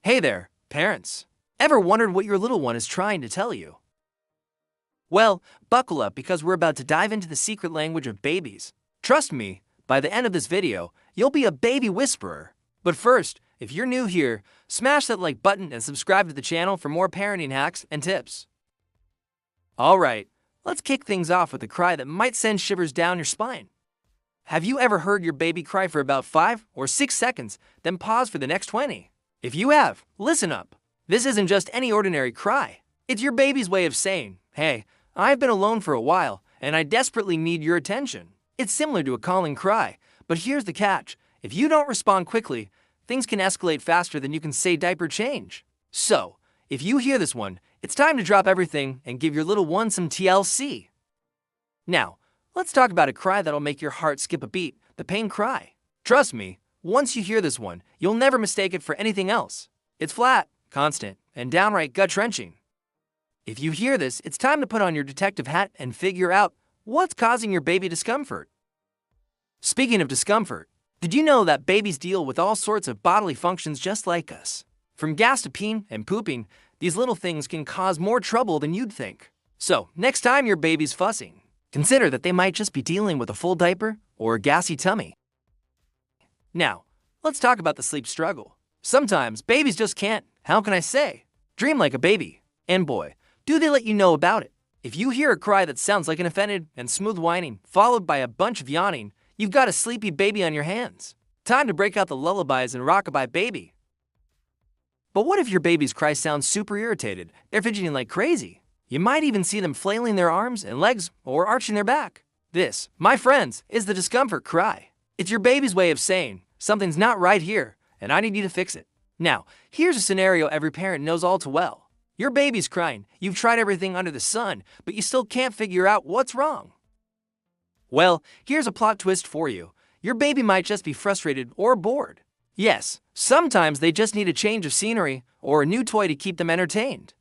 Hey there, parents. Ever wondered what your little one is trying to tell you? Well, buckle up because we're about to dive into the secret language of babies. Trust me, by the end of this video, you'll be a baby whisperer. But first, if you're new here, smash that like button and subscribe to the channel for more parenting hacks and tips. Alright, let's kick things off with a cry that might send shivers down your spine. Have you ever heard your baby cry for about 5 or 6 seconds, then pause for the next 20? If you have, listen up. This isn't just any ordinary cry. It's your baby's way of saying, hey, I've been alone for a while, and I desperately need your attention. It's similar to a calling cry, but here's the catch. If you don't respond quickly, things can escalate faster than you can say diaper change. So, if you hear this one, it's time to drop everything and give your little one some TLC. Now, let's talk about a cry that'll make your heart skip a beat, the pain cry. Trust me, once you hear this one, you'll never mistake it for anything else. It's flat, constant, and downright gut-wrenching. If you hear this, it's time to put on your detective hat and figure out what's causing your baby discomfort. Speaking of discomfort, did you know that babies deal with all sorts of bodily functions just like us? From gas to peeing and pooping, these little things can cause more trouble than you'd think. So, next time your baby's fussing, consider that they might just be dealing with a full diaper or a gassy tummy. Now, let's talk about the sleep struggle. Sometimes babies just can't, how can I say, dream like a baby. And boy, do they let you know about it. If you hear a cry that sounds like an offended and smooth whining, followed by a bunch of yawning, you've got a sleepy baby on your hands. Time to break out the lullabies and rockabye baby. But what if your baby's cry sounds super irritated? They're fidgeting like crazy. You might even see them flailing their arms and legs or arching their back. This, my friends, is the discomfort cry. It's your baby's way of saying, something's not right here, and I need you to fix it. Now, here's a scenario every parent knows all too well. Your baby's crying, you've tried everything under the sun, but you still can't figure out what's wrong. Well, here's a plot twist for you. Your baby might just be frustrated or bored. Yes, sometimes they just need a change of scenery or a new toy to keep them entertained.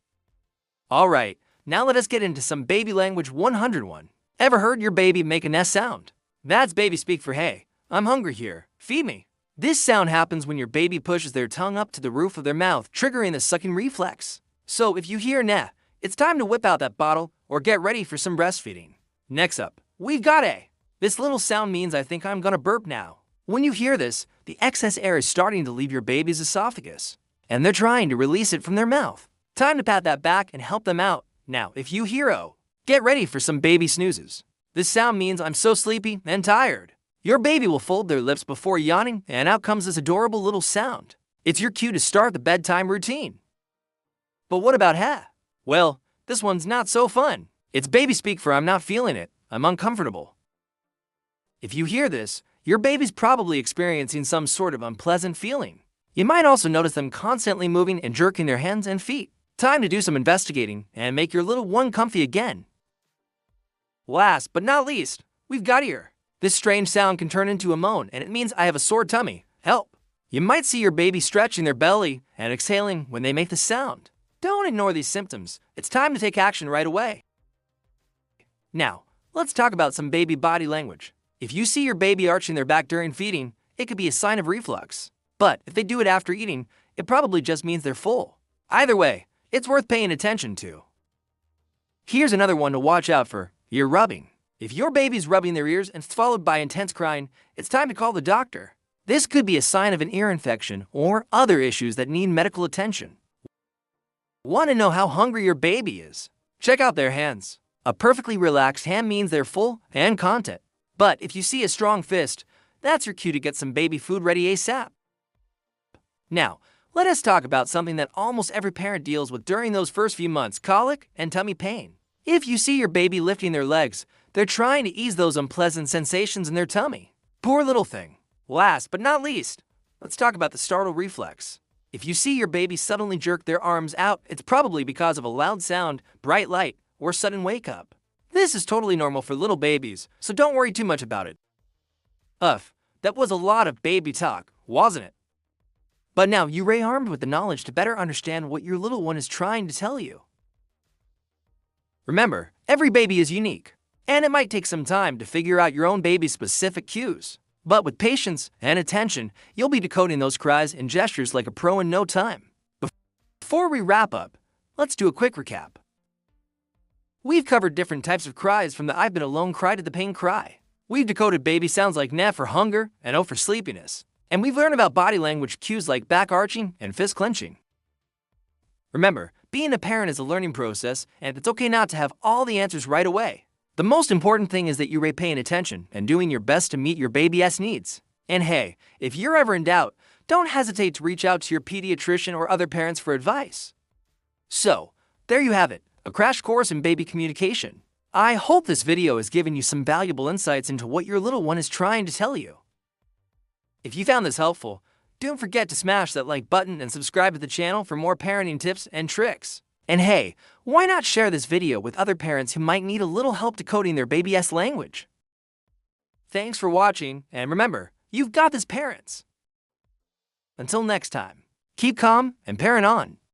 Alright, now let us get into some baby language 101. Ever heard your baby make an S sound? That's baby speak for hey, I'm hungry here, feed me. This sound happens when your baby pushes their tongue up to the roof of their mouth, triggering the sucking reflex. So if you hear nah, it's time to whip out that bottle or get ready for some breastfeeding. Next up, we've got A. This little sound means I think I'm gonna burp now. When you hear this, the excess air is starting to leave your baby's esophagus, and they're trying to release it from their mouth. Time to pat that back and help them out. Now, if you hear O, get ready for some baby snoozes. This sound means I'm so sleepy and tired. Your baby will fold their lips before yawning, and out comes this adorable little sound. It's your cue to start the bedtime routine. But what about ha? Well, this one's not so fun. It's baby speak for I'm not feeling it, I'm uncomfortable. If you hear this, your baby's probably experiencing some sort of unpleasant feeling. You might also notice them constantly moving and jerking their hands and feet. Time to do some investigating and make your little one comfy again. Last but not least, we've got ear. This strange sound can turn into a moan, and it means I have a sore tummy. Help! You might see your baby stretching their belly and exhaling when they make the sound. Don't ignore these symptoms. It's time to take action right away. Now, let's talk about some baby body language. If you see your baby arching their back during feeding, it could be a sign of reflux. But if they do it after eating, it probably just means they're full. Either way, it's worth paying attention to. Here's another one to watch out for, ear rubbing. If your baby's rubbing their ears and it's followed by intense crying, it's time to call the doctor. This could be a sign of an ear infection or other issues that need medical attention. Want to know how hungry your baby is? Check out their hands. A perfectly relaxed hand means they're full and content. But if you see a strong fist, that's your cue to get some baby food ready ASAP. Now, let us talk about something that almost every parent deals with during those first few months, colic and tummy pain. If you see your baby lifting their legs, they're trying to ease those unpleasant sensations in their tummy. Poor little thing. Last but not least, let's talk about the startle reflex. If you see your baby suddenly jerk their arms out, it's probably because of a loud sound, bright light, or sudden wake up. This is totally normal for little babies, so don't worry too much about it. That was a lot of baby talk, wasn't it? But now you're armed with the knowledge to better understand what your little one is trying to tell you. Remember, every baby is unique, and it might take some time to figure out your own baby's specific cues. But with patience and attention, you'll be decoding those cries and gestures like a pro in no time. Before we wrap up, let's do a quick recap. We've covered different types of cries, from the I've been alone cry to the pain cry. We've decoded baby sounds like N for hunger and O for sleepiness. And we've learned about body language cues like back arching and fist clenching. Remember, being a parent is a learning process, and it's okay not to have all the answers right away. The most important thing is that you're paying attention and doing your best to meet your baby's needs. And hey, if you're ever in doubt, don't hesitate to reach out to your pediatrician or other parents for advice. So, there you have it, a crash course in baby communication. I hope this video has given you some valuable insights into what your little one is trying to tell you. If you found this helpful, don't forget to smash that like button and subscribe to the channel for more parenting tips and tricks. And hey, why not share this video with other parents who might need a little help decoding their baby's language? Thanks for watching, and remember, you've got this, parents. Until next time, keep calm and parent on.